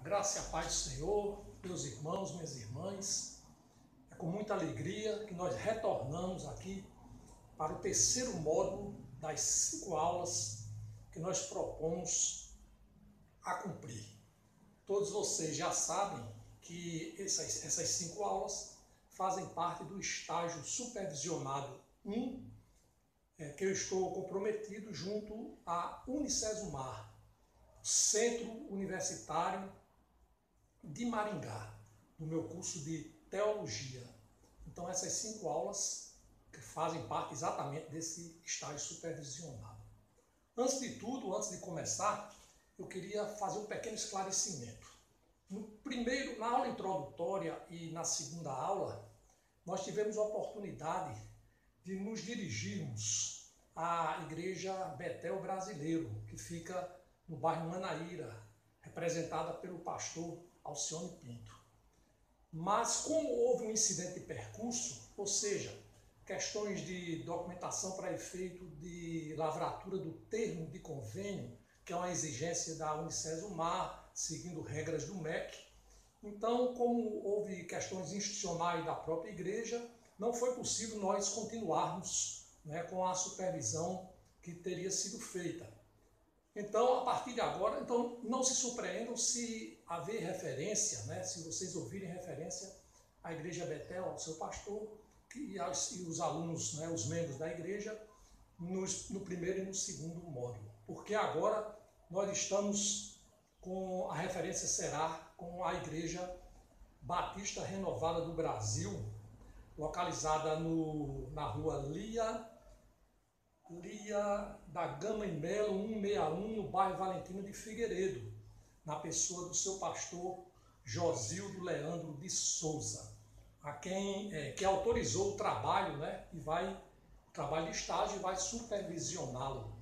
graça e a paz do Senhor, meus irmãos, minhas irmãs. É com muita alegria que nós retornamos aqui para o terceiro módulo das 5 aulas que nós propomos a cumprir. Todos vocês já sabem que essas 5 aulas fazem parte do estágio supervisionado 1, que eu estou comprometido junto à Unicesumar, Centro Universitário de Maringá, no meu curso de Teologia. Então essas 5 aulas que fazem parte exatamente desse estágio supervisionado. Antes de tudo, antes de começar, eu queria fazer um pequeno esclarecimento. Na aula introdutória e na segunda aula, nós tivemos a oportunidade de nos dirigirmos à Igreja Betel Brasileiro, que fica no bairro Manaíra, representada pelo pastor Alcione Pinto. Mas como houve um incidente de percurso, ou seja, questões de documentação para efeito de lavratura do termo de convênio, que é uma exigência da Unicesumar, seguindo regras do MEC. Então, como houve questões institucionais da própria igreja, não foi possível nós continuarmos, com a supervisão que teria sido feita. Então, a partir de agora, não se surpreendam se haver referência, se vocês ouvirem referência à Igreja Betel, ao seu pastor, e os alunos, os membros da igreja, no primeiro e no segundo módulo. Porque agora nós estamos com a referência será com a Igreja Batista Renovada do Brasil, localizada na rua Lia da Gama e Melo 161, no bairro Valentino de Figueiredo, na pessoa do seu pastor Josildo Leandro de Souza, que autorizou o trabalho, o trabalho de estágio e vai supervisioná-lo.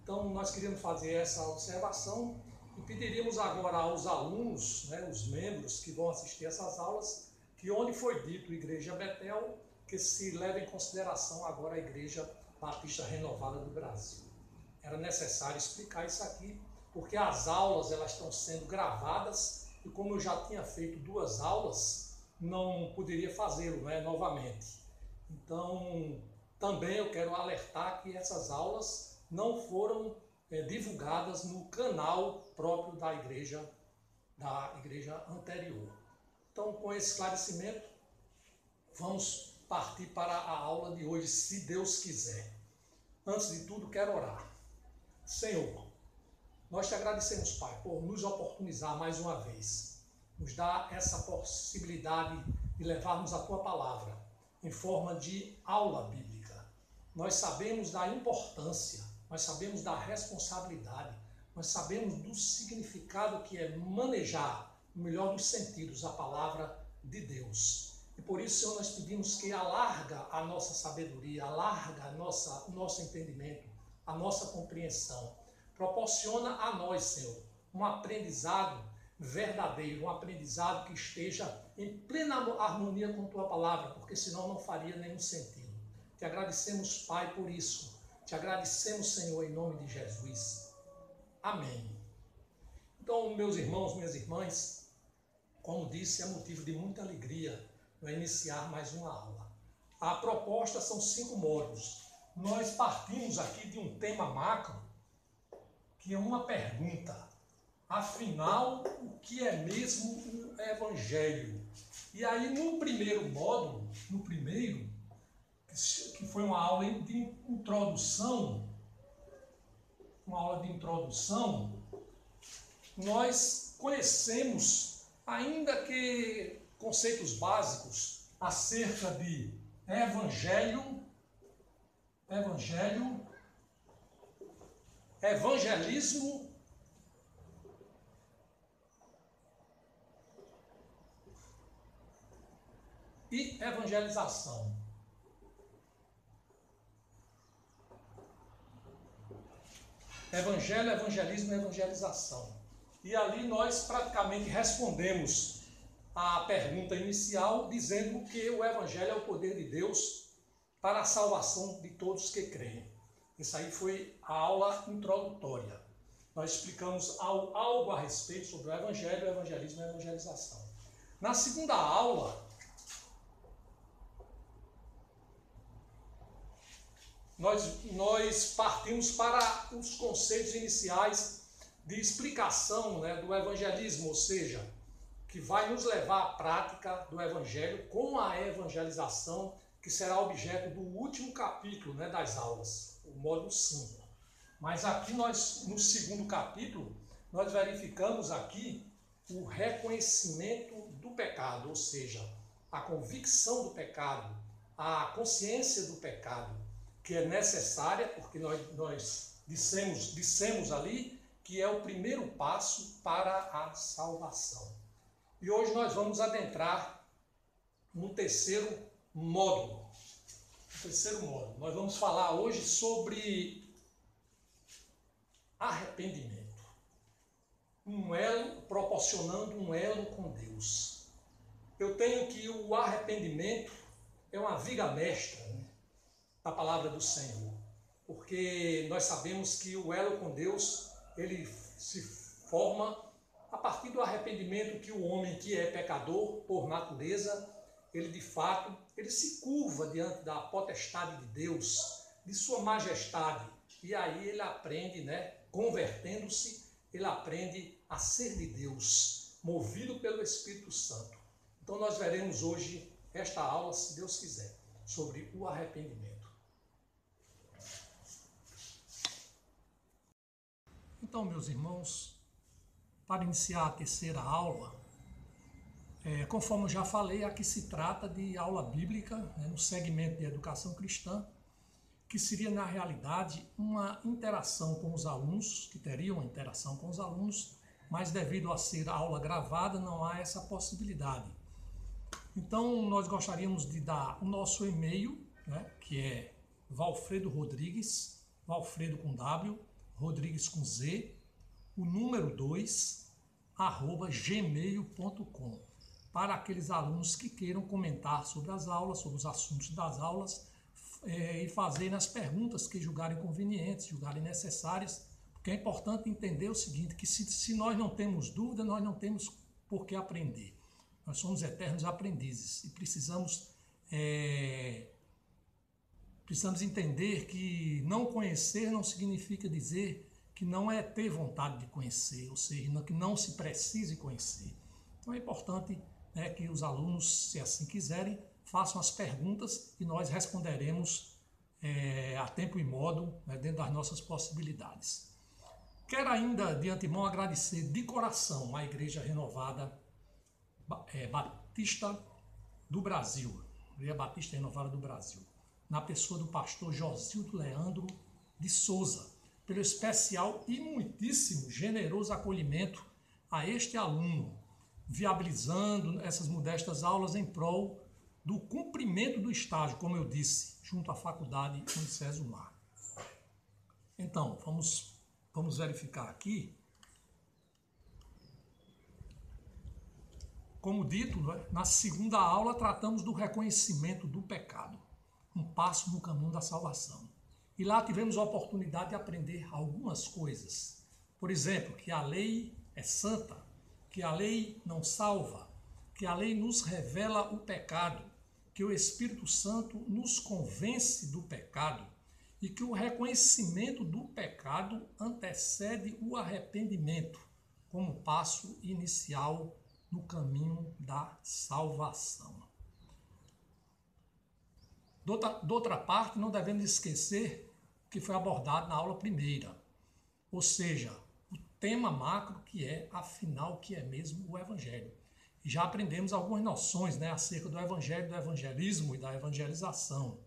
Então nós queríamos fazer essa observação e pediríamos agora aos alunos, os membros que vão assistir essas aulas, que onde foi dito Igreja Betel, que se leve em consideração agora a Igreja Batista Renovada do Brasil. Era necessário explicar isso aqui, porque as aulas elas estão sendo gravadas e como eu já tinha feito 2 aulas, não poderia fazê-lo novamente. Então, também eu quero alertar que essas aulas não foram divulgadas no canal próprio da igreja anterior. Então, com esse esclarecimento, vamos partir para a aula de hoje, se Deus quiser. Antes de tudo, quero orar. Senhor, nós te agradecemos, Pai, por nos oportunizar mais uma vez, nos dar essa possibilidade de levarmos a Tua palavra em forma de aula bíblica. Nós sabemos da importância, nós sabemos da responsabilidade, nós sabemos do significado que é manejar, no melhor dos sentidos, a palavra de Deus. E por isso, Senhor, nós pedimos que alarga a nossa sabedoria, alarga o nosso entendimento, a nossa compreensão. Proporciona a nós, Senhor, um aprendizado verdadeiro, um aprendizado que esteja em plena harmonia com Tua palavra, porque senão não faria nenhum sentido. Te agradecemos, Pai, por isso. Te agradecemos, Senhor, em nome de Jesus. Amém. Então, meus irmãos, minhas irmãs, como disse, é motivo de muita alegria iniciar mais uma aula. A proposta são 5 módulos. Nós partimos aqui de um tema macro, que é uma pergunta. Afinal, o que é mesmo o Evangelho? E aí, no primeiro módulo, que foi uma aula de introdução, nós conhecemos, ainda que conceitos básicos acerca de evangelismo e evangelização. Evangelho, evangelismo e evangelização. E ali nós praticamente respondemos a pergunta inicial, dizendo que o Evangelho é o poder de Deus para a salvação de todos que creem. Isso aí foi a aula introdutória. nós explicamos algo a respeito sobre o Evangelho, o evangelismo e a evangelização. Na segunda aula, nós partimos para os conceitos iniciais de explicação, né, do evangelismo, ou seja, que vai nos levar à prática do Evangelho com a evangelização, que será objeto do último capítulo, né, das aulas, o módulo 5. Mas aqui no segundo capítulo, nós verificamos aqui o reconhecimento do pecado, ou seja, a convicção do pecado, a consciência do pecado, que é necessária, porque nós dissemos ali que é o primeiro passo para a salvação. E hoje nós vamos adentrar no terceiro módulo. Nós vamos falar hoje sobre arrependimento. Proporcionando um elo com Deus. Eu tenho que o arrependimento é uma viga mestra, né, da palavra do Senhor. Porque nós sabemos que o elo com Deus, ele se forma a partir do arrependimento que o homem que é pecador por natureza, ele de fato, ele se curva diante da potestade de Deus, de sua majestade. E aí ele aprende, né, convertendo-se, ele aprende a ser de Deus, movido pelo Espírito Santo. Então nós veremos hoje esta aula, se Deus quiser, sobre o arrependimento. Então, meus irmãos, para iniciar a terceira aula, conforme eu já falei, aqui se trata de aula bíblica, né, no segmento de educação cristã, que seria, na realidade, uma interação com os alunos, que teriam uma interação com os alunos, mas devido a ser aula gravada, não há essa possibilidade. Então, nós gostaríamos de dar o nosso e-mail, né, que é Valfredo Rodrigues, Valfredo com W, Rodrigues com Z, o número 2, @gmail.com, para aqueles alunos que queiram comentar sobre as aulas, sobre os assuntos das aulas, e fazerem as perguntas que julgarem convenientes, julgarem necessárias, porque é importante entender o seguinte, que se nós não temos dúvida, nós não temos por que aprender. Nós somos eternos aprendizes e precisamos entender que não conhecer não significa dizer que não é ter vontade de conhecer, ou seja, que não se precise conhecer. Então é importante, né, que os alunos, se assim quiserem, façam as perguntas e nós responderemos a tempo e modo, né, dentro das nossas possibilidades. Quero ainda, de antemão, agradecer de coração à Igreja Renovada Batista do Brasil, Igreja Batista Renovada do Brasil, na pessoa do pastor Josildo Leandro de Souza, pelo especial e muitíssimo generoso acolhimento a este aluno, viabilizando essas modestas aulas em prol do cumprimento do estágio, como eu disse, junto à Faculdade Unicesumar. Então, vamos verificar aqui. Como dito, na segunda aula tratamos do reconhecimento do pecado, um passo no caminho da salvação. E lá tivemos a oportunidade de aprender algumas coisas. Por exemplo, que a lei é santa, que a lei não salva, que a lei nos revela o pecado, que o Espírito Santo nos convence do pecado e que o reconhecimento do pecado antecede o arrependimento como passo inicial no caminho da salvação. De outra parte, não devemos esquecer o que foi abordado na aula primeira, ou seja, o tema macro que é, afinal, o que é mesmo o Evangelho. E já aprendemos algumas noções, né, acerca do Evangelho, do evangelismo e da evangelização.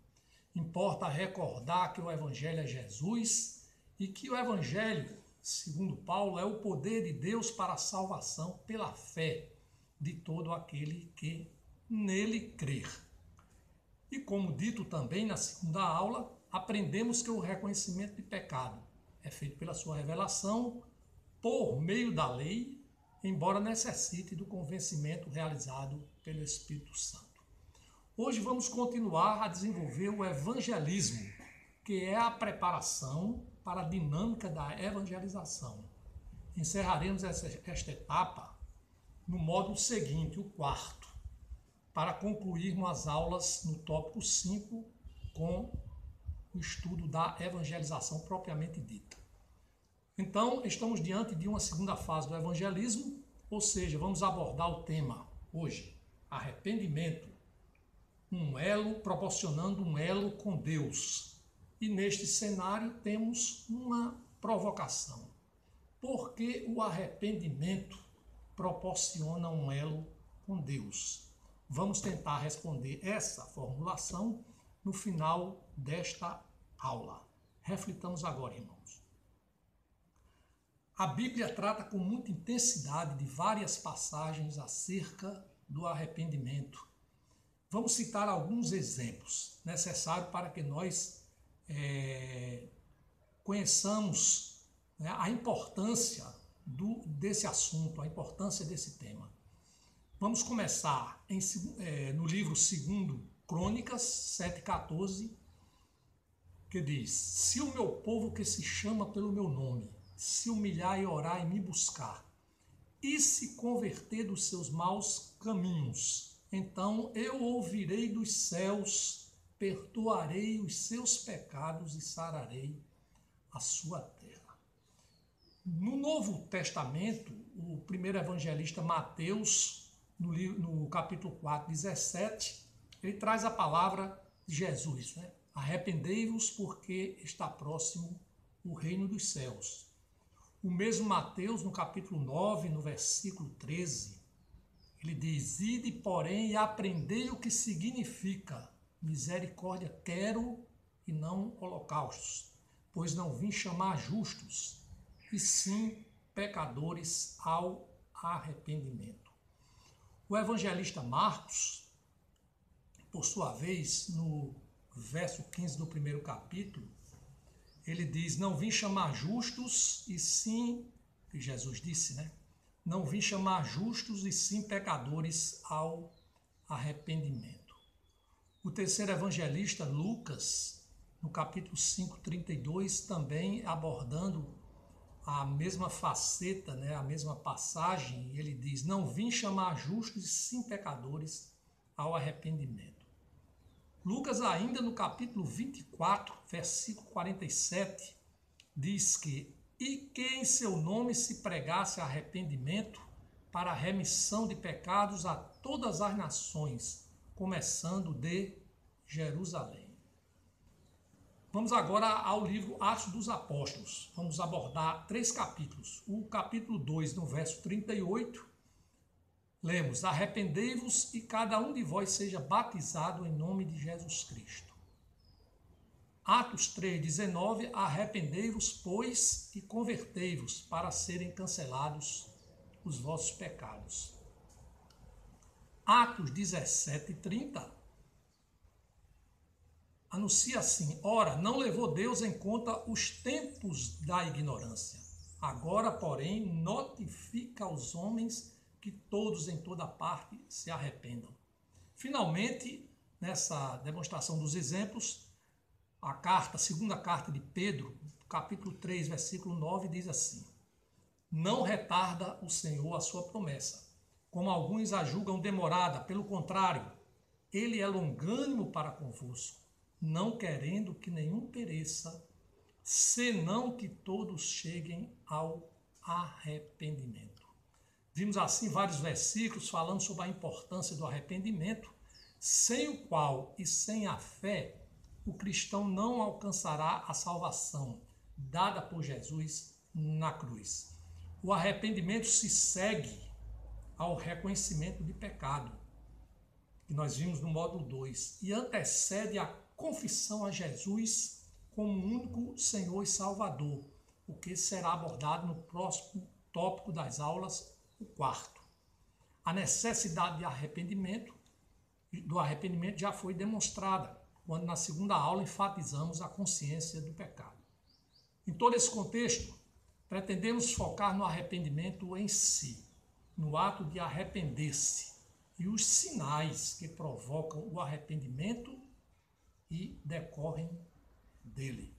Importa recordar que o Evangelho é Jesus e que o Evangelho, segundo Paulo, é o poder de Deus para a salvação pela fé de todo aquele que nele crer. E como dito também na segunda aula, aprendemos que o reconhecimento de pecado é feito pela sua revelação por meio da lei, embora necessite do convencimento realizado pelo Espírito Santo. Hoje vamos continuar a desenvolver o evangelismo, que é a preparação para a dinâmica da evangelização. encerraremos esta etapa no módulo seguinte, o quarto, para concluirmos as aulas no tópico 5 com o estudo da evangelização propriamente dita. Então, estamos diante de uma segunda fase do evangelismo, ou seja, vamos abordar o tema hoje, arrependimento, proporcionando um elo com Deus. E neste cenário temos uma provocação. Por que o arrependimento proporciona um elo com Deus? Vamos tentar responder essa formulação no final desta aula. Reflitamos agora, irmãos. A Bíblia trata com muita intensidade de várias passagens acerca do arrependimento. Vamos citar alguns exemplos necessários para que nós conheçamos, né, a importância desse assunto, a importância desse tema. Vamos começar no livro 2 Crônicas 7,14, que diz: se o meu povo que se chama pelo meu nome se humilhar e orar e me buscar, e se converter dos seus maus caminhos, então eu ouvirei dos céus, perdoarei os seus pecados e sararei a sua terra. No Novo Testamento, o primeiro evangelista Mateus, no capítulo 4, 17, ele traz a palavra de Jesus, né? Arrependei-vos porque está próximo o reino dos céus. O mesmo Mateus, no capítulo 9, no versículo 13, ele diz: ide, porém, e aprendei o que significa misericórdia quero e não holocaustos, pois não vim chamar justos, e sim pecadores ao arrependimento. O evangelista Marcos, por sua vez, no verso 15 do primeiro capítulo, ele diz: não vim chamar justos, e sim, que Jesus disse, né? Não vim chamar justos, e sim pecadores ao arrependimento. O terceiro evangelista, Lucas, no capítulo 5, 32, também abordando a mesma faceta, né? A mesma passagem, ele diz: não vim chamar justos, e sim pecadores ao arrependimento. Lucas, ainda no capítulo 24, versículo 47, diz que: e que em seu nome se pregasse arrependimento para a remissão de pecados a todas as nações, começando de Jerusalém. Vamos agora ao livro Atos dos Apóstolos. Vamos abordar 3 capítulos. O capítulo 2, no verso 38, lemos: arrependei-vos e cada um de vós seja batizado em nome de Jesus Cristo. Atos 3,19, arrependei-vos, pois, e convertei-vos para serem cancelados os vossos pecados. Atos 17,30, anuncia assim: ora, não levou Deus em conta os tempos da ignorância. Agora, porém, notifica aos homens que todos em toda parte se arrependam. Finalmente, nessa demonstração dos exemplos, a segunda carta de Pedro, capítulo 3, versículo 9, diz assim: não retarda o Senhor a sua promessa, como alguns a julgam demorada, pelo contrário, ele é longânimo para convosco, não querendo que nenhum pereça, senão que todos cheguem ao arrependimento. Vimos assim vários versículos falando sobre a importância do arrependimento, sem o qual e sem a fé, o cristão não alcançará a salvação dada por Jesus na cruz. O arrependimento se segue ao reconhecimento de pecado, que nós vimos no módulo 2, e antecede a confissão a Jesus como único Senhor e Salvador, o que será abordado no próximo tópico das aulas, o 4º. A necessidade de do arrependimento já foi demonstrada, quando na segunda aula enfatizamos a consciência do pecado. Em todo esse contexto, pretendemos focar no arrependimento em si, no ato de arrepender-se e os sinais que provocam o arrependimento e decorrem dele.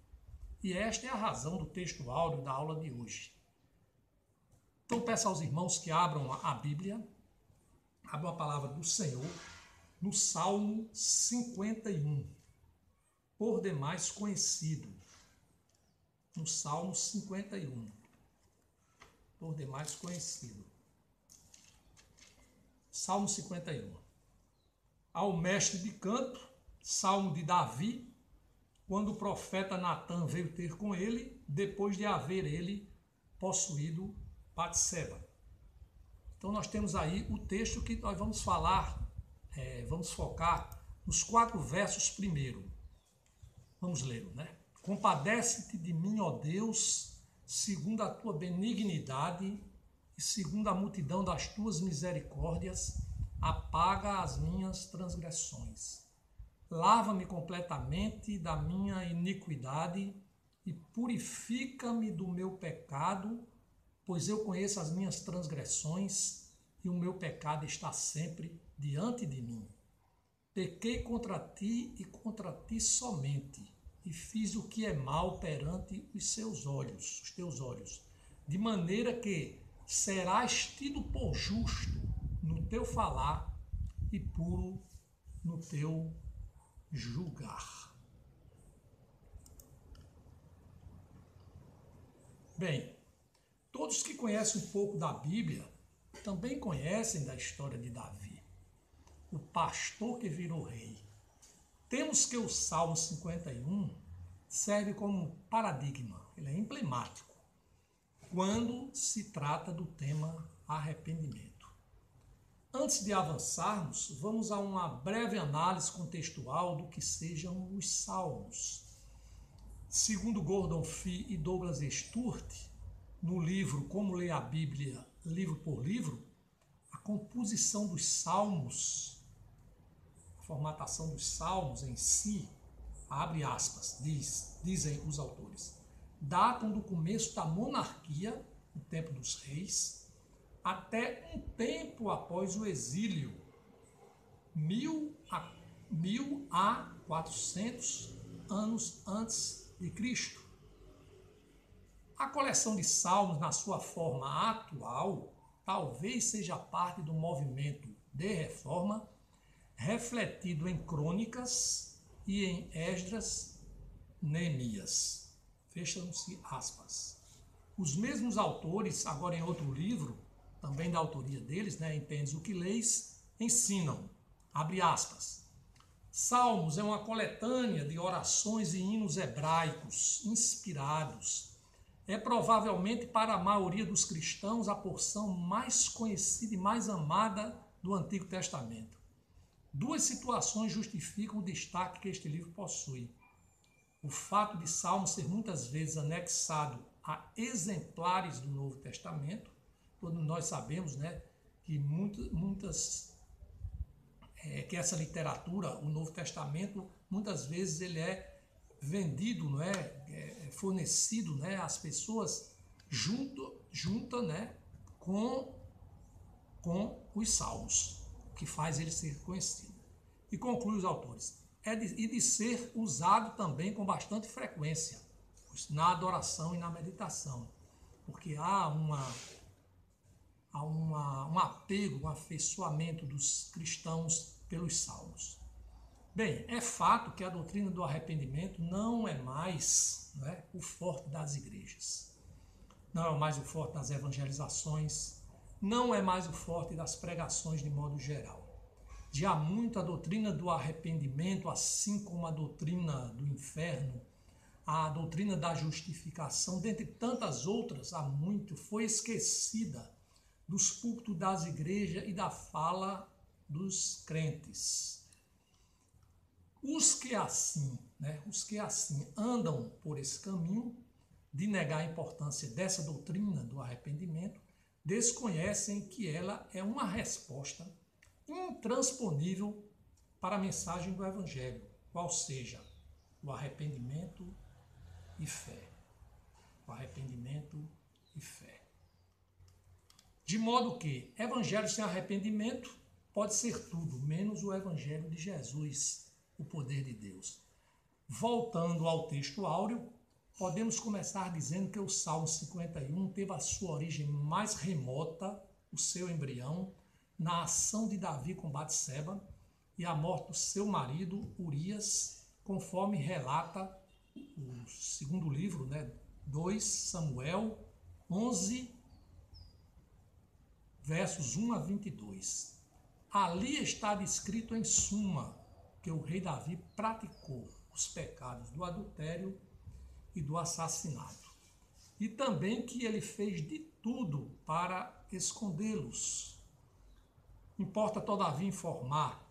E esta é a razão do texto áureo da aula de hoje. Então peço aos irmãos que abram a Bíblia, abram a palavra do Senhor, no Salmo 51, por demais conhecido. No Salmo 51, por demais conhecido. Salmo 51. Ao mestre de canto, Salmo de Davi, quando o profeta Natã veio ter com ele, depois de haver ele possuído Batseba. Então nós temos aí o texto que nós vamos falar, vamos focar nos 4 versos primeiro. Vamos ler, né? Compadece-te de mim, ó Deus, segundo a tua benignidade e segundo a multidão das tuas misericórdias, apaga as minhas transgressões. Lava-me completamente da minha iniquidade e purifica-me do meu pecado, pois eu conheço as minhas transgressões e o meu pecado está sempre diante de mim. Pequei contra ti e contra ti somente, e fiz o que é mal perante os teus olhos, de maneira que serás tido por justo no teu falar e puro no teu julgar. Bem, todos que conhecem um pouco da Bíblia também conhecem da história de Davi, o pastor que virou rei. Temos que o Salmo 51 serve como paradigma, ele é emblemático, quando se trata do tema arrependimento. Antes de avançarmos, vamos a uma breve análise contextual do que sejam os Salmos. Segundo Gordon Fee e Douglas Stewart, no livro Como Ler a Bíblia, livro por livro, a composição dos Salmos, a formatação dos Salmos em si, abre aspas, dizem os autores, datam do começo da monarquia, o tempo dos reis, até um tempo após o exílio, 1000 a 400 anos antes de Cristo. A coleção de salmos, na sua forma atual, talvez seja parte do movimento de reforma, refletido em crônicas e em Esdras, Neemias. Fecham-se aspas. Os mesmos autores, agora em outro livro, também da autoria deles, né, Entendes o que leis, ensinam, abre aspas, Salmos é uma coletânea de orações e hinos hebraicos inspirados. É provavelmente para a maioria dos cristãos a porção mais conhecida e mais amada do Antigo Testamento. 2 situações justificam o destaque que este livro possui. O fato de Salmos ser muitas vezes anexado a exemplares do Novo Testamento. Todos nós sabemos, né, que que essa literatura, o Novo Testamento, muitas vezes ele é vendido, não é fornecido, né, às pessoas junta, né, com os Salmos, que faz ele ser conhecido. E conclui os autores, e de ser usado também com bastante frequência na adoração e na meditação, porque há um apego, um afeiçoamento dos cristãos pelos salmos. Bem, é fato que a doutrina do arrependimento não é mais, né, o forte das igrejas, não é mais o forte das evangelizações, não é mais o forte das pregações de modo geral. De há muito a doutrina do arrependimento, assim como a doutrina do inferno, a doutrina da justificação, dentre tantas outras, há muito, foi esquecida dos púlpitos das igrejas e da fala dos crentes. Os que assim andam por esse caminho de negar a importância dessa doutrina do arrependimento, desconhecem que ela é uma resposta intransponível para a mensagem do Evangelho, qual seja o arrependimento e fé. O arrependimento e fé. De modo que evangelho sem arrependimento pode ser tudo, menos o evangelho de Jesus, o poder de Deus. Voltando ao texto áureo, podemos começar dizendo que o Salmo 51 teve a sua origem mais remota, o seu embrião, na ação de Davi com Batseba e a morte do seu marido, Urias, conforme relata o segundo livro, 2 Samuel 11, versos 1 a 22. Ali está descrito em suma que o rei Davi praticou os pecados do adultério e do assassinato. E também que ele fez de tudo para escondê-los. Importa, todavia, informar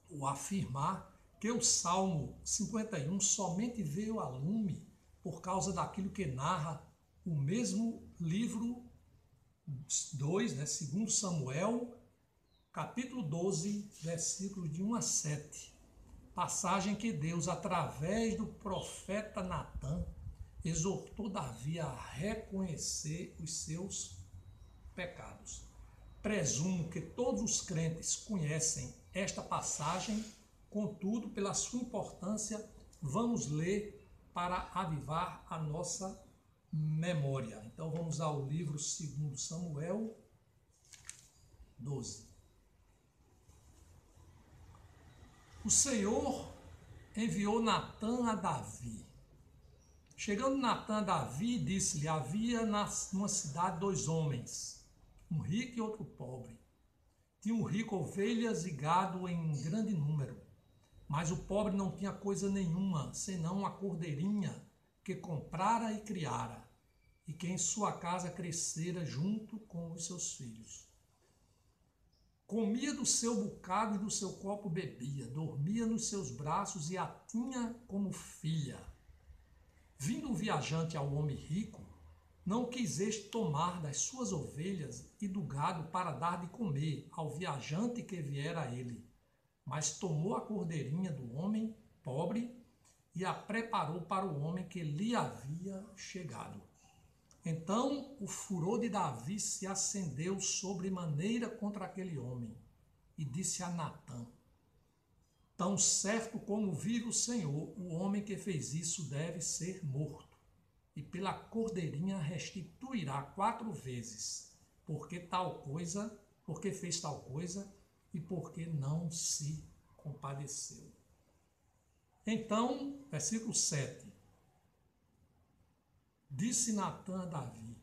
ou afirmar que o Salmo 51 somente veio a lume por causa daquilo que narra o mesmo livro 2, 2 Samuel, capítulo 12, versículos de 1 a 7. Passagem que Deus, através do profeta Natã, exortou Davi a reconhecer os seus pecados. Presumo que todos os crentes conhecem esta passagem, contudo, pela sua importância, vamos ler para avivar a nossa memória. Então vamos ao livro 2 Samuel 12. O Senhor enviou Natã a Davi. Chegando Natã a Davi, disse-lhe: havia numa cidade 2 homens, um rico e outro pobre. Tinha um rico ovelhas e gado em grande número, mas o pobre não tinha coisa nenhuma, senão uma cordeirinha que comprara e criara, e que em sua casa crescera junto com os seus filhos. Comia do seu bocado e do seu copo bebia, dormia nos seus braços e a tinha como filha. Vindo o viajante ao homem rico, não quis este tomar das suas ovelhas e do gado para dar de comer ao viajante que viera a ele, mas tomou a cordeirinha do homem pobre e a preparou para o homem que lhe havia chegado. Então o furor de Davi se acendeu sobremaneira contra aquele homem, e disse a Natã: tão certo como vive o Senhor, o homem que fez isso deve ser morto, e pela cordeirinha restituirá 4 vezes, porque fez tal coisa e porque não se compadeceu. Então, versículo 7. Disse Natã a Davi: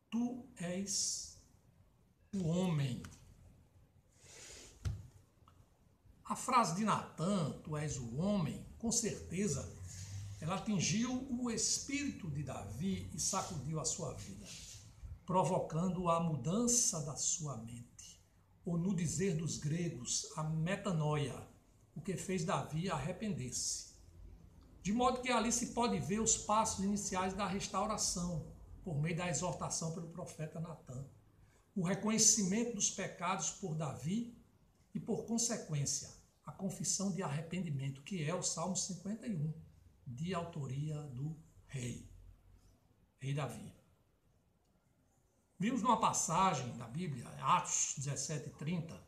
tu és o homem. A frase de Natã, tu és o homem, com certeza, ela atingiu o espírito de Davi e sacudiu a sua vida, provocando a mudança da sua mente, ou no dizer dos gregos, a metanoia, o que fez Davi arrepender-se. De modo que ali se pode ver os passos iniciais da restauração, por meio da exortação pelo profeta Natã. O reconhecimento dos pecados por Davi e, por consequência, a confissão de arrependimento, que é o Salmo 51, de autoria do rei Davi. Vimos numa passagem da Bíblia, Atos 17:30,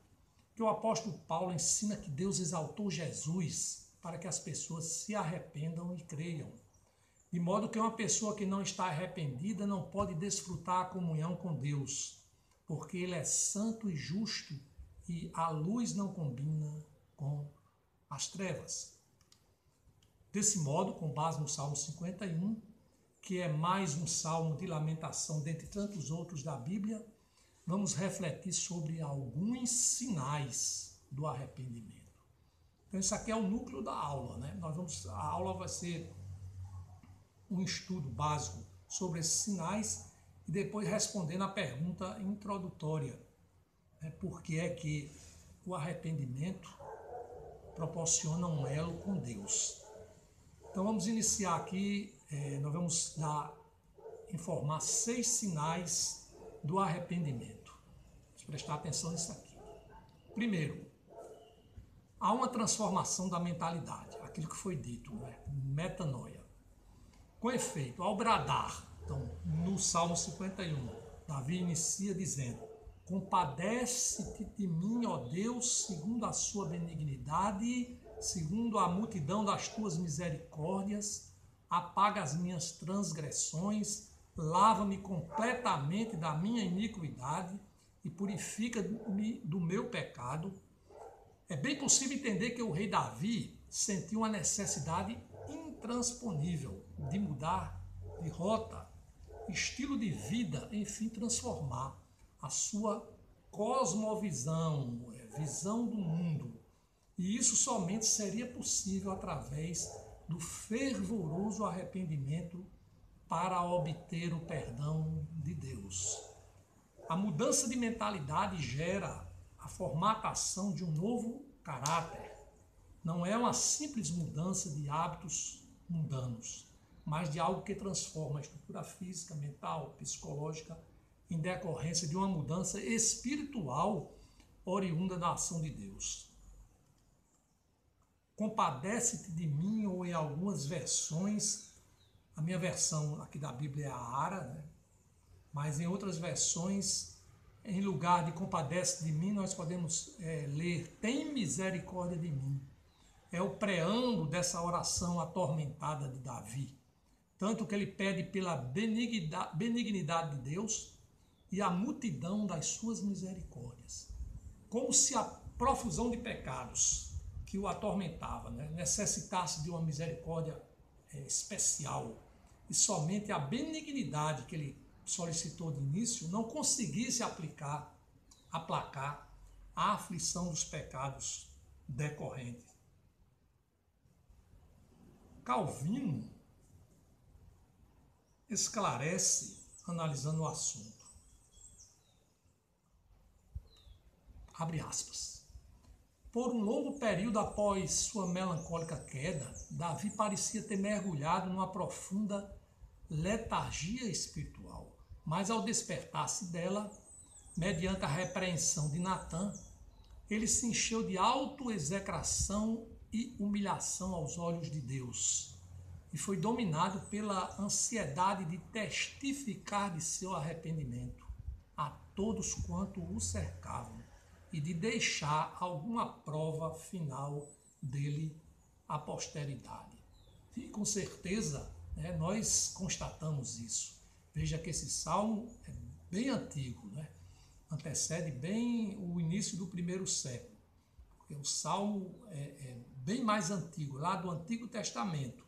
que o apóstolo Paulo ensina que Deus exaltou Jesus para que as pessoas se arrependam e creiam. De modo que uma pessoa que não está arrependida não pode desfrutar a comunhão com Deus, porque Ele é santo e justo e a luz não combina com as trevas. Desse modo, com base no Salmo 51, que é mais um salmo de lamentação dentre tantos outros da Bíblia, vamos refletir sobre alguns sinais do arrependimento. Então, isso aqui é o núcleo da aula, A aula vai ser um estudo básico sobre esses sinais e depois respondendo a pergunta introdutória. Por que é que o arrependimento proporciona um elo com Deus? Então, vamos iniciar aqui, nós vamos informar 6 sinais do arrependimento. Vamos prestar atenção nisso aqui. Primeiro, há uma transformação da mentalidade, aquilo que foi dito, metanoia. Com efeito, ao bradar, então, no Salmo 51, Davi inicia dizendo: compadece-te de mim, ó Deus, segundo a sua benignidade, segundo a multidão das tuas misericórdias, apaga as minhas transgressões, lava-me completamente da minha iniquidade e purifica-me do meu pecado. É bem possível entender que o rei Davi sentiu uma necessidade intransponível de mudar de rota, estilo de vida, enfim, transformar a sua cosmovisão, visão do mundo. E isso somente seria possível através do fervoroso arrependimento para obter o perdão de Deus. A mudança de mentalidade gera a formatação de um novo caráter. Não é uma simples mudança de hábitos mundanos, mas de algo que transforma a estrutura física, mental, psicológica, em decorrência de uma mudança espiritual oriunda da ação de Deus. Compadece-te de mim, ou em algumas versões, a minha versão aqui da Bíblia é a ARA, né? Mas em outras versões, em lugar de compadece de mim, nós podemos ler, tem misericórdia de mim. É o preâmbulo dessa oração atormentada de Davi. Tanto que ele pede pela benignidade de Deus e a multidão das suas misericórdias. Como se a profusão de pecados que o atormentava, né, necessitasse de uma misericórdia especial, e somente a benignidade que ele solicitou de início não conseguisse aplacar a aflição dos pecados decorrentes. Calvino esclarece analisando o assunto. Abre aspas. Por um longo período após sua melancólica queda, Davi parecia ter mergulhado numa profunda letargia espiritual. Mas ao despertar-se dela, mediante a repreensão de Natã, ele se encheu de autoexecração e humilhação aos olhos de Deus, e foi dominado pela ansiedade de testificar de seu arrependimento a todos quanto o cercavam e de deixar alguma prova final dele à posteridade. E com certeza, nós constatamos isso. Veja que esse salmo é bem antigo, antecede bem o início do primeiro século. Porque o salmo é bem mais antigo, lá do Antigo Testamento.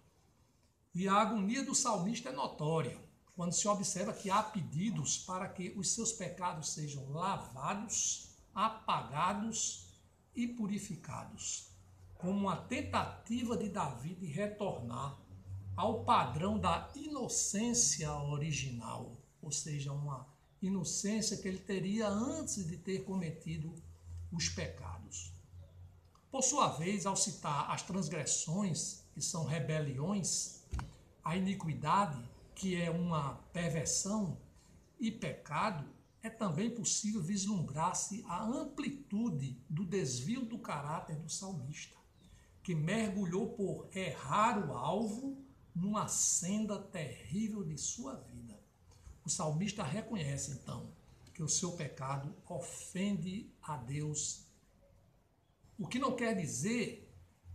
E a agonia do salmista é notória, quando se observa que há pedidos para que os seus pecados sejam lavados, apagados e purificados, como uma tentativa de Davi de retornar ao padrão da inocência original, ou seja, uma inocência que ele teria antes de ter cometido os pecados. Por sua vez, ao citar as transgressões, que são rebeliões, a iniquidade, que é uma perversão, e pecado, é também possível vislumbrar-se a amplitude do desvio do caráter do salmista, que mergulhou por errar o alvo numa senda terrível de sua vida. O salmista reconhece, então, que o seu pecado ofende a Deus, o que não quer dizer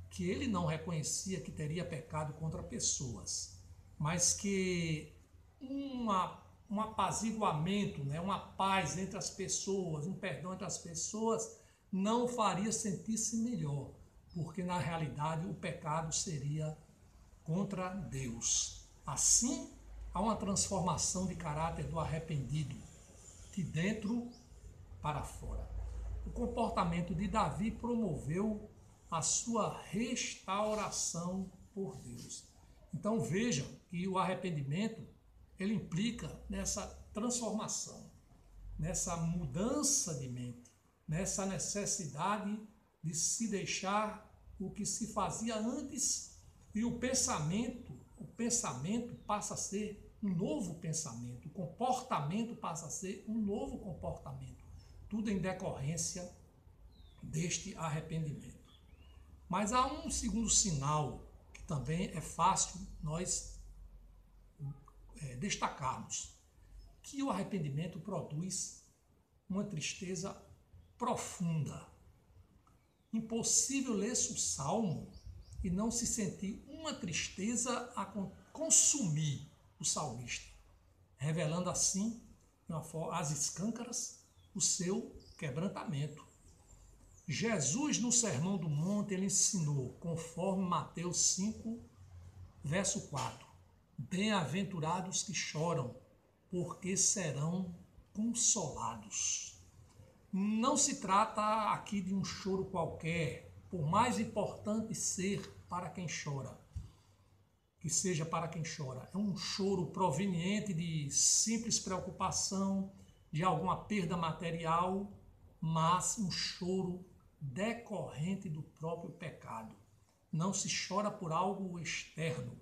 que ele não reconhecia que teria pecado contra pessoas, mas que um apaziguamento, uma paz entre as pessoas, um perdão entre as pessoas, não faria sentir-se melhor, porque na realidade o pecado seria contra Deus. Assim, há uma transformação de caráter do arrependido, de dentro para fora. O comportamento de Davi promoveu a sua restauração por Deus. Então vejam que o arrependimento, ele implica nessa transformação, nessa mudança de mente, nessa necessidade de se deixar o que se fazia antes, e o pensamento passa a ser um novo pensamento, o comportamento passa a ser um novo comportamento, tudo em decorrência deste arrependimento. Mas há um segundo sinal que também é fácil nós destacarmos, que o arrependimento produz uma tristeza profunda. Impossível ler-se o Salmo e não se sentir uma tristeza consumir o salmista, revelando assim, às escâncaras, o seu quebrantamento. Jesus, no Sermão do Monte, ele ensinou, conforme Mateus 5, verso 4, bem-aventurados que choram, porque serão consolados. Não se trata aqui de um choro qualquer, por mais importante ser para quem chora, que seja para quem chora. É um choro proveniente de simples preocupação, de alguma perda material, mas um choro decorrente do próprio pecado. Não se chora por algo externo,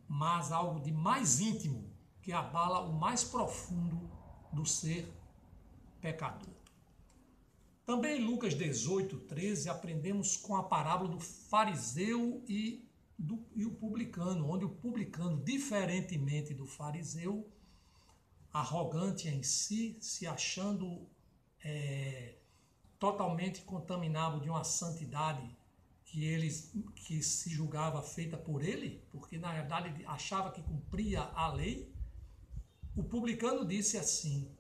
mas algo de mais íntimo, que abala o mais profundo do ser pecador. Também em Lucas 18, 13, aprendemos com a parábola do fariseu e o publicano, onde o publicano, diferentemente do fariseu, arrogante em si, se achando totalmente contaminado de uma santidade que se julgava feita por ele, porque na verdade ele achava que cumpria a lei, o publicano disse assim: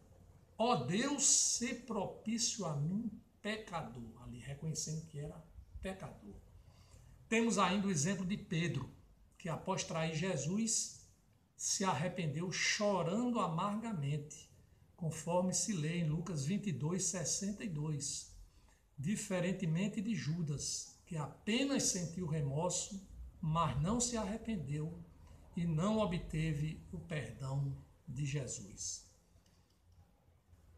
ó Deus, se propício a mim, pecador, ali reconhecendo que era pecador. Temos ainda o exemplo de Pedro, que após trair Jesus, se arrependeu chorando amargamente, conforme se lê em Lucas 22, 62. Diferentemente de Judas, que apenas sentiu remorso, mas não se arrependeu e não obteve o perdão de Jesus.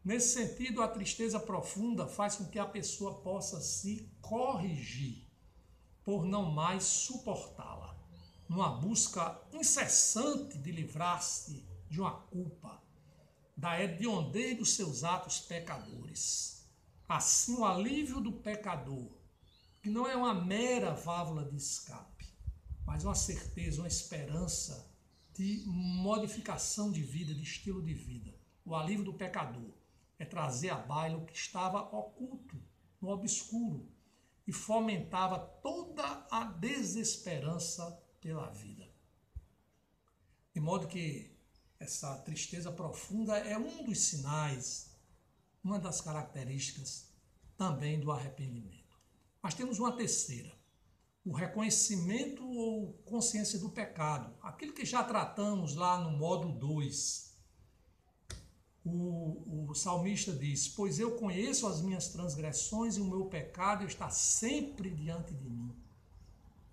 Nesse sentido, a tristeza profunda faz com que a pessoa possa se corrigir, por não mais suportá-la, numa busca incessante de livrar-se de uma culpa, da hediondez dos seus atos pecadores. Assim, o alívio do pecador, que não é uma mera válvula de escape, mas uma certeza, uma esperança de modificação de vida, de estilo de vida. O alívio do pecador é trazer à baila o que estava oculto, no obscuro, e fomentava toda a desesperança pela vida. De modo que essa tristeza profunda é um dos sinais, uma das características também do arrependimento. Mas temos uma terceira, o reconhecimento ou consciência do pecado, aquilo que já tratamos lá no módulo 2. O salmista diz: pois eu conheço as minhas transgressões e o meu pecado está sempre diante de mim.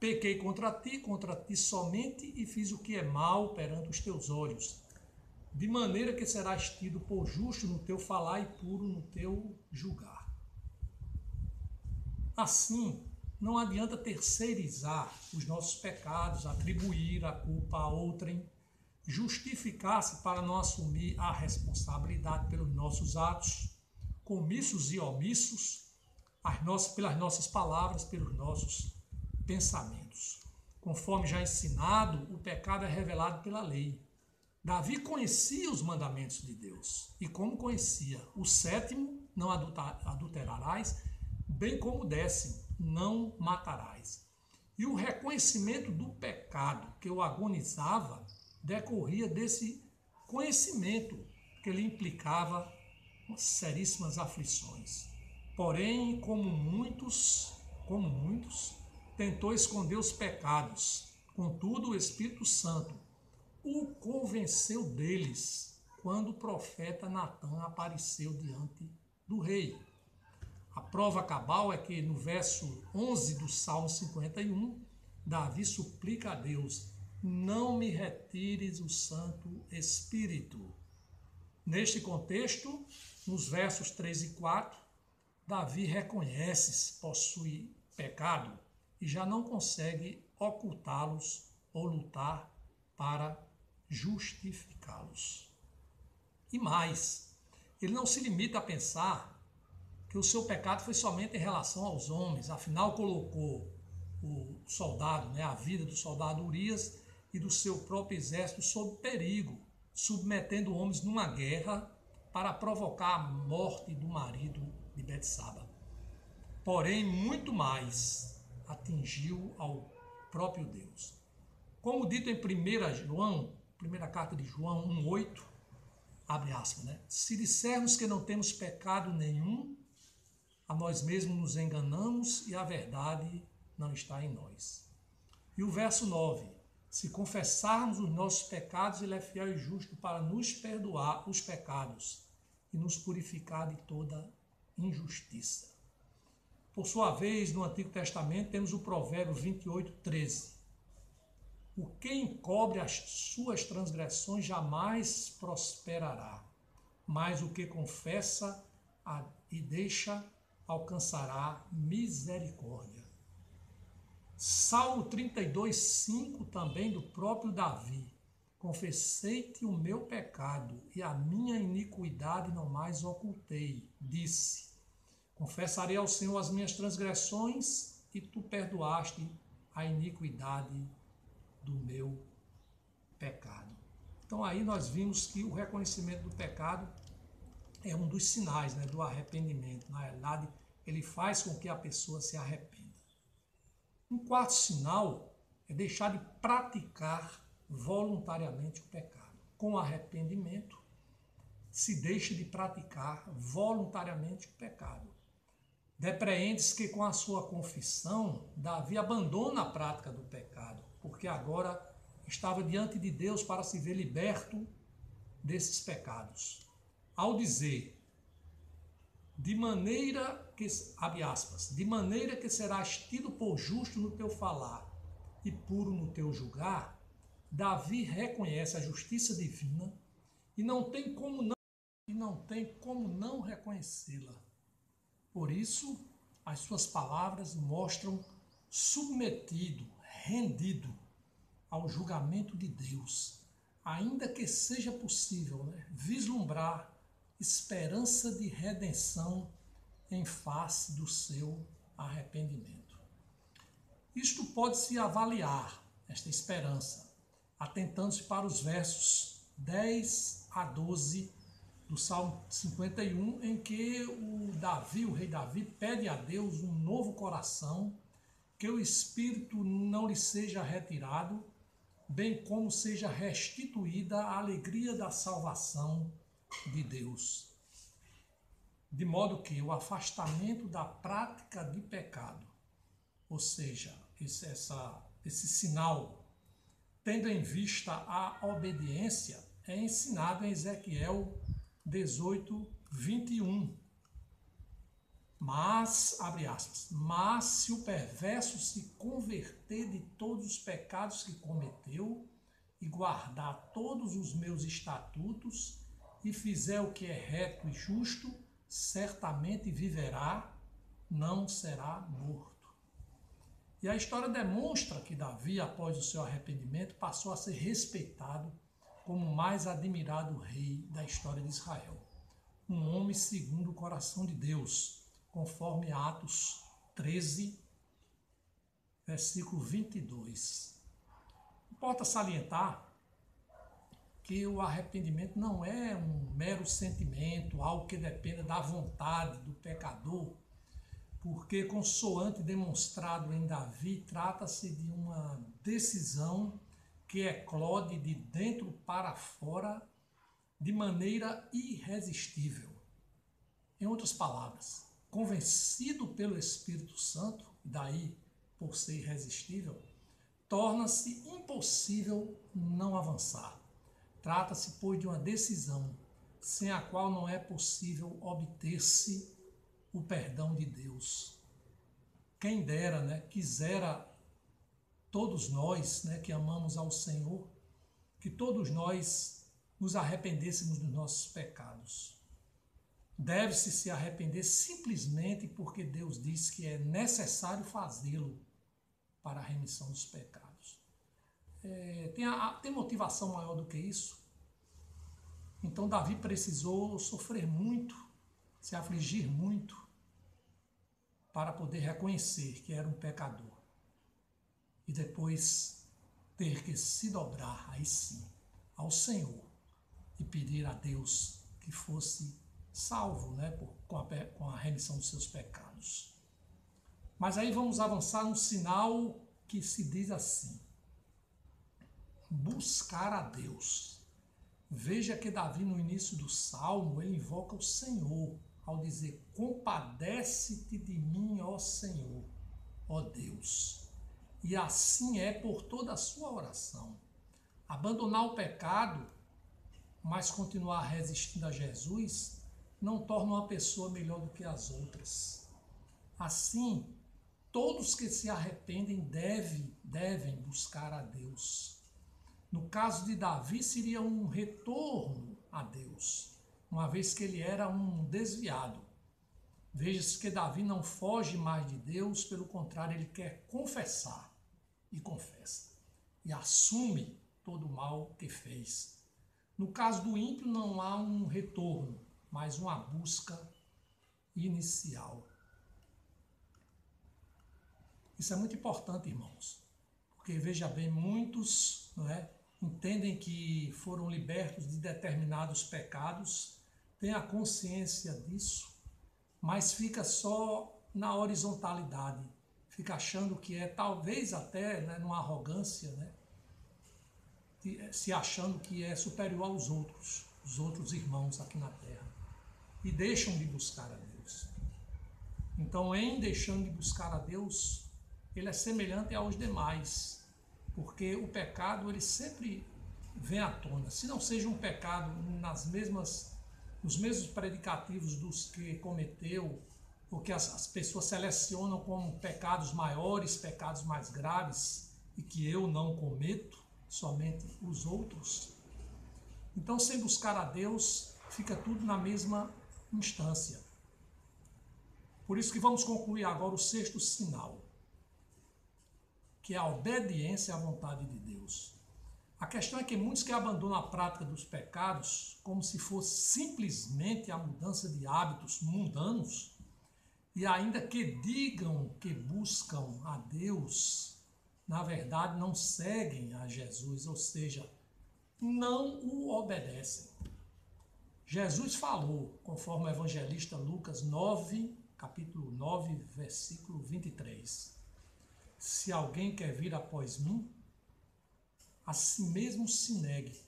Pequei contra ti somente, e fiz o que é mal perante os teus olhos, de maneira que serás tido por justo no teu falar e puro no teu julgar. Assim, não adianta terceirizar os nossos pecados, atribuir a culpa a outrem, justificar-se para não assumir a responsabilidade pelos nossos atos, comissos e omissos, pelas nossas palavras, pelos nossos pensamentos. Conforme já ensinado, o pecado é revelado pela lei. Davi conhecia os mandamentos de Deus, e como conhecia o sétimo, não adulterarás, bem como o 10º, não matarás. E o reconhecimento do pecado que o agonizava decorria desse conhecimento que lhe implicava seríssimas aflições. Porém, como muitos, tentou esconder os pecados. Contudo, o Espírito Santo o convenceu deles quando o profeta Natã apareceu diante do rei. A prova cabal é que no verso 11 do Salmo 51, Davi suplica a Deus: não me retires o Santo Espírito. Neste contexto, nos versos 3 e 4, Davi reconhece-se possui pecado e já não consegue ocultá-los ou lutar para justificá-los. E mais, ele não se limita a pensar que o seu pecado foi somente em relação aos homens, afinal colocou o soldado, a vida do soldado Urias e do seu próprio exército sob perigo, submetendo homens numa guerra para provocar a morte do marido de Betsaba. Porém, muito mais atingiu ao próprio Deus. Como dito em 1 João, primeira carta de João 1,8, abre aspas, né? Se dissermos que não temos pecado nenhum, a nós mesmos nos enganamos e a verdade não está em nós. E o verso 9, se confessarmos os nossos pecados, ele é fiel e justo para nos perdoar os pecados e nos purificar de toda injustiça. Por sua vez, no Antigo Testamento, temos o provérbio 28:13. O que encobre as suas transgressões jamais prosperará, mas o que confessa e deixa alcançará misericórdia. Salmo 32:5, também do próprio Davi. Confessei-te o meu pecado e a minha iniquidade não mais ocultei. Disse, confessarei ao Senhor as minhas transgressões e tu perdoaste a iniquidade do meu pecado. Então aí nós vimos que o reconhecimento do pecado é um dos sinais, né, do arrependimento. Na realidade, ele faz com que a pessoa se arrependa. Um quarto sinal é deixar de praticar voluntariamente o pecado. Com arrependimento, se deixa de praticar voluntariamente o pecado. Depreende-se que com a sua confissão, Davi abandona a prática do pecado, porque agora estava diante de Deus para se ver liberto desses pecados. Ao dizer, de maneira que, abre aspas, de maneira que serás tido por justo no teu falar e puro no teu julgar, Davi reconhece a justiça divina e não tem como não reconhecê-la. Por isso, as suas palavras mostram submetido, rendido ao julgamento de Deus, ainda que seja possível, né, vislumbrar esperança de redenção em face do seu arrependimento. Isto pode-se avaliar, esta esperança, atentando-se para os versos 10 a 12 do Salmo 51, em que o rei Davi, pede a Deus um novo coração, que o espírito não lhe seja retirado, bem como seja restituída a alegria da salvação de Deus. De modo que o afastamento da prática de pecado, ou seja, esse sinal, tendo em vista a obediência, é ensinado em Ezequiel 18:21. Mas, abre aspas, mas se o perverso se converter de todos os pecados que cometeu e guardar todos os meus estatutos e fizer o que é reto e justo, certamente viverá, não será morto. E a história demonstra que Davi, após o seu arrependimento, passou a ser respeitado como o mais admirado rei da história de Israel. Um homem segundo o coração de Deus, conforme Atos 13, versículo 22. Importa salientar que o arrependimento não é um mero sentimento, algo que dependa da vontade do pecador, porque, consoante demonstrado em Davi, trata-se de uma decisão que eclode de dentro para fora de maneira irresistível. Em outras palavras, convencido pelo Espírito Santo, daí por ser irresistível, torna-se impossível não avançar. Trata-se, pois, de uma decisão sem a qual não é possível obter-se o perdão de Deus. Quem dera, né, quisera todos nós, né, que amamos ao Senhor, que todos nós nos arrependêssemos dos nossos pecados. Deve-se se arrepender simplesmente porque Deus diz que é necessário fazê-lo para a remissão dos pecados. Tem motivação maior do que isso? Então Davi precisou sofrer muito, se afligir muito, para poder reconhecer que era um pecador. E depois ter que se dobrar, aí sim, ao Senhor e pedir a Deus que fosse salvo, né, com a remissão dos seus pecados. Mas aí vamos avançar num sinal que se diz assim: buscar a Deus. Veja que Davi, no início do Salmo, ele invoca o Senhor, ao dizer: compadece-te de mim, ó Senhor, ó Deus. E assim é por toda a sua oração. Abandonar o pecado, mas continuar resistindo a Jesus, não torna uma pessoa melhor do que as outras. Assim, todos que se arrependem devem buscar a Deus. No caso de Davi, seria um retorno a Deus, uma vez que ele era um desviado. Veja-se que Davi não foge mais de Deus, pelo contrário, ele quer confessar, e confessa, e assume todo o mal que fez. No caso do ímpio, não há um retorno, mas uma busca inicial. Isso é muito importante, irmãos, porque, veja bem, muitos entendem que foram libertos de determinados pecados, têm a consciência disso, mas fica só na horizontalidade, fica achando que talvez até numa arrogância, se achando que é superior aos outros irmãos aqui na terra, e deixam de buscar a Deus. Então, em deixando de buscar a Deus, ele é semelhante aos demais, porque o pecado ele sempre vem à tona. Se não seja um pecado nos mesmos predicativos dos que cometeu, porque as pessoas selecionam como pecados maiores, pecados mais graves, e que eu não cometo, somente os outros. Então, sem buscar a Deus, fica tudo na mesma instância. Por isso que vamos concluir agora o 6º sinal, que é a obediência à vontade de Deus. A questão é que muitos que abandonam a prática dos pecados como se fosse simplesmente a mudança de hábitos mundanos, e ainda que digam que buscam a Deus, na verdade não seguem a Jesus, ou seja, não o obedecem. Jesus falou, conforme o evangelista Lucas 9, capítulo 9, versículo 23. Se alguém quer vir após mim, a si mesmo se negue,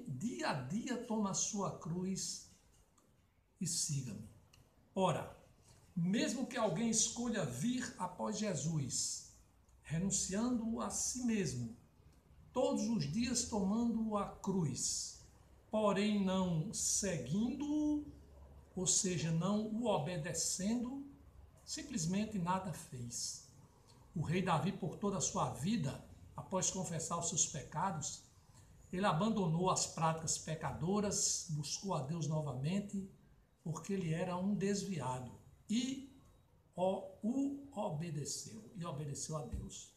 dia a dia toma a sua cruz e siga-me. Ora, mesmo que alguém escolha vir após Jesus, renunciando a si mesmo, todos os dias tomando a cruz, porém não seguindo-o, ou seja, não o obedecendo, simplesmente nada fez. O rei Davi, por toda a sua vida, após confessar os seus pecados, ele abandonou as práticas pecadoras, buscou a Deus novamente, porque ele era um desviado, e o obedeceu a Deus.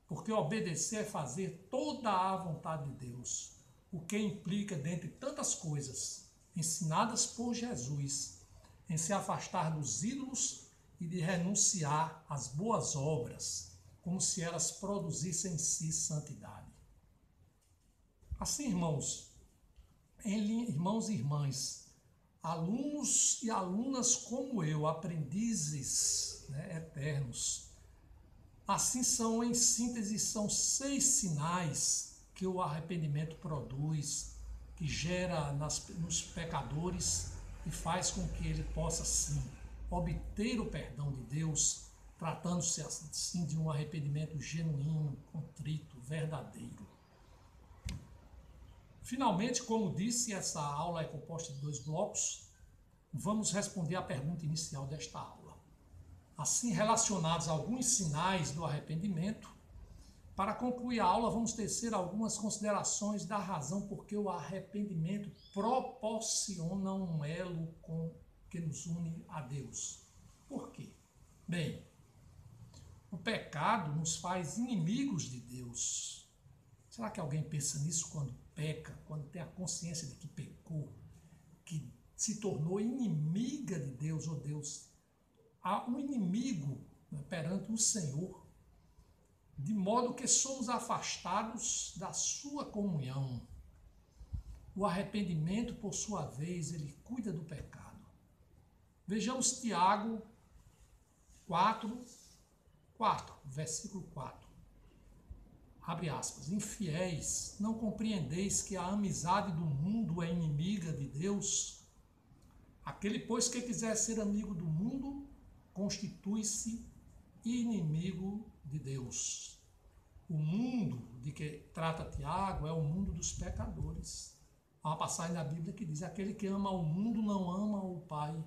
Porque obedecer é fazer toda a vontade de Deus, o que implica, dentre tantas coisas ensinadas por Jesus, em se afastar dos ídolos e de renunciar às boas obras, como se elas produzissem em si santidade. Assim, irmãos e irmãs, alunos e alunas como eu, aprendizes eternos, assim são, em síntese, são 6 sinais que o arrependimento produz, que gera nos pecadores e faz com que ele possa, sim, obter o perdão de Deus, tratando-se assim de um arrependimento genuíno, contrito, verdadeiro. Finalmente, como disse, essa aula é composta de 2 blocos. Vamos responder à pergunta inicial desta aula. Assim, relacionados a alguns sinais do arrependimento, para concluir a aula, vamos tecer algumas considerações da razão por que o arrependimento proporciona um elo que nos une a Deus. Por quê? Bem, o pecado nos faz inimigos de Deus. Será que alguém pensa nisso quando peca, quando tem a consciência de que pecou, que se tornou inimiga de Deus, ou Deus? Há um inimigo perante o Senhor, de modo que somos afastados da sua comunhão. O arrependimento, por sua vez, ele cuida do pecado. Vejamos Tiago 4, versículo 4. abre aspas, infiéis, não compreendeis que a amizade do mundo é inimiga de Deus? Aquele, pois, que quiser ser amigo do mundo, constitui-se inimigo de Deus. O mundo de que trata Tiago é o mundo dos pecadores. Há uma passagem da Bíblia que diz, aquele que ama o mundo não ama o Pai.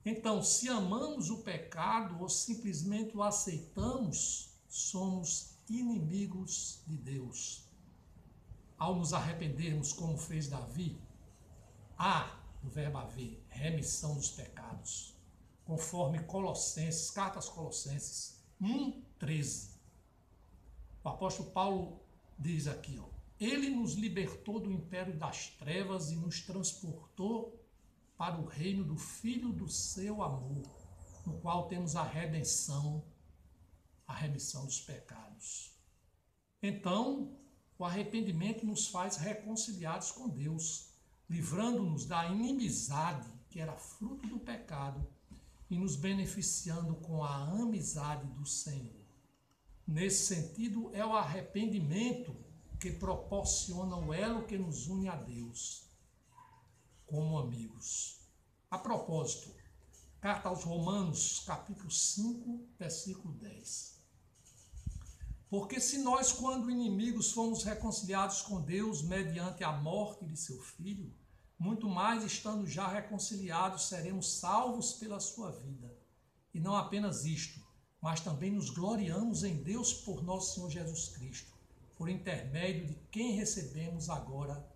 Então, se amamos o pecado ou simplesmente o aceitamos, somos inimigos de Deus. Ao nos arrependermos, como fez Davi, há, no verbo haver, remissão dos pecados, conforme Colossenses, carta aos Colossenses 1:13. O apóstolo Paulo diz aqui, ele nos libertou do império das trevas e nos transportou para o reino do Filho do seu amor, no qual temos a redenção, a remissão dos pecados. Então, o arrependimento nos faz reconciliados com Deus, livrando-nos da inimizade que era fruto do pecado e nos beneficiando com a amizade do Senhor. Nesse sentido, é o arrependimento que proporciona o elo que nos une a Deus como amigos. A propósito, carta aos Romanos, capítulo 5, versículo 10. Porque se nós, quando inimigos, fomos reconciliados com Deus mediante a morte de seu Filho, muito mais, estando já reconciliados, seremos salvos pela sua vida. E não apenas isto, mas também nos gloriamos em Deus por nosso Senhor Jesus Cristo, por intermédio de quem recebemos agora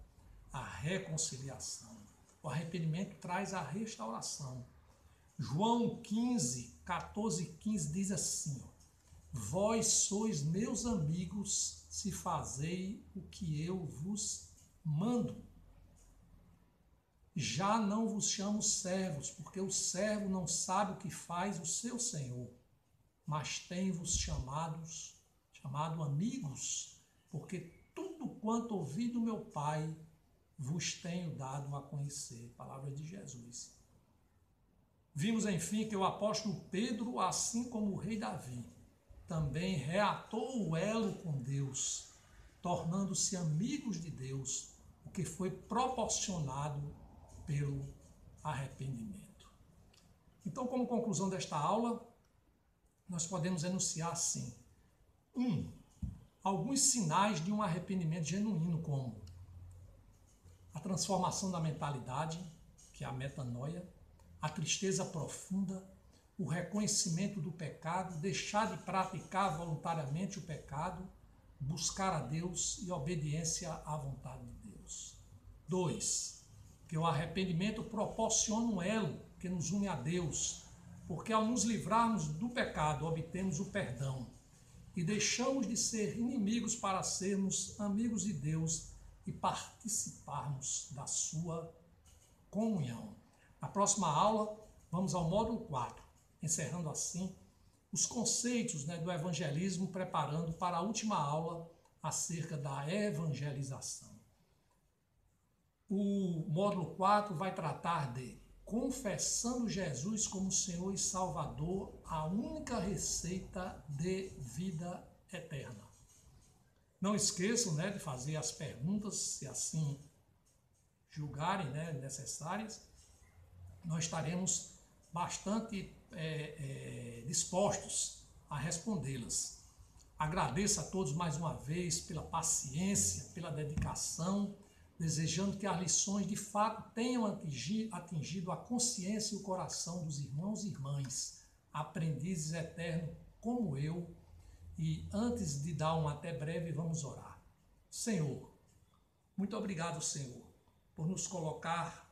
a reconciliação. O arrependimento traz a restauração. João 15, 14 e 15 diz assim, vós sois meus amigos se fazei o que eu vos mando. Já não vos chamo servos, porque o servo não sabe o que faz o seu senhor, mas tenho-vos chamado amigos, porque tudo quanto ouvi do meu Pai vos tenho dado a conhecer. Palavra de Jesus. Vimos, enfim, que o apóstolo Pedro, assim como o rei Davi, também reatou o elo com Deus, tornando-se amigos de Deus, o que foi proporcionado pelo arrependimento. Então, como conclusão desta aula, nós podemos enunciar assim. 1. Alguns sinais de um arrependimento genuíno, como a transformação da mentalidade, que é a metanoia, a tristeza profunda, o reconhecimento do pecado, deixar de praticar voluntariamente o pecado, buscar a Deus e obediência à vontade de Deus. 2. Que o arrependimento proporciona um elo que nos une a Deus, porque ao nos livrarmos do pecado, obtemos o perdão e deixamos de ser inimigos para sermos amigos de Deus e participarmos da sua comunhão. Na próxima aula, vamos ao módulo 4, encerrando assim os conceitos do evangelismo, preparando para a última aula acerca da evangelização. O módulo 4 vai tratar de confessando Jesus como Senhor e Salvador, a única receita de vida eterna. Não esqueçam de fazer as perguntas, se assim julgarem necessárias. Nós estaremos bastante dispostos a respondê-las. Agradeço a todos mais uma vez pela paciência, pela dedicação, desejando que as lições de fato tenham atingido a consciência e o coração dos irmãos e irmãs, aprendizes eternos como eu. E antes de dar um até breve, vamos orar. Senhor, muito obrigado, Senhor, por nos colocar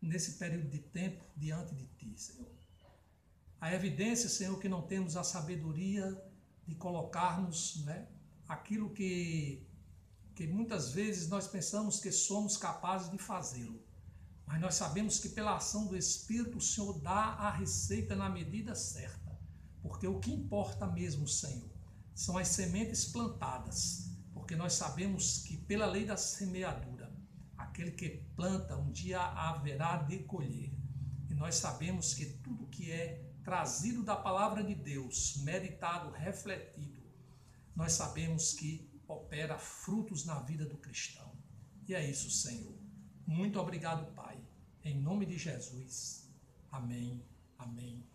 nesse período de tempo diante de Ti, Senhor. A evidência, Senhor, que não temos a sabedoria de colocarmos aquilo que muitas vezes nós pensamos que somos capazes de fazê-lo. Mas nós sabemos que pela ação do Espírito o Senhor dá a receita na medida certa. Porque o que importa mesmo, Senhor, são as sementes plantadas. Porque nós sabemos que pela lei da semeadura, aquele que planta um dia haverá de colher. E nós sabemos que tudo que é trazido da palavra de Deus, meditado, refletido, nós sabemos que opera frutos na vida do cristão. E é isso, Senhor. Muito obrigado, Pai. Em nome de Jesus. Amém. Amém.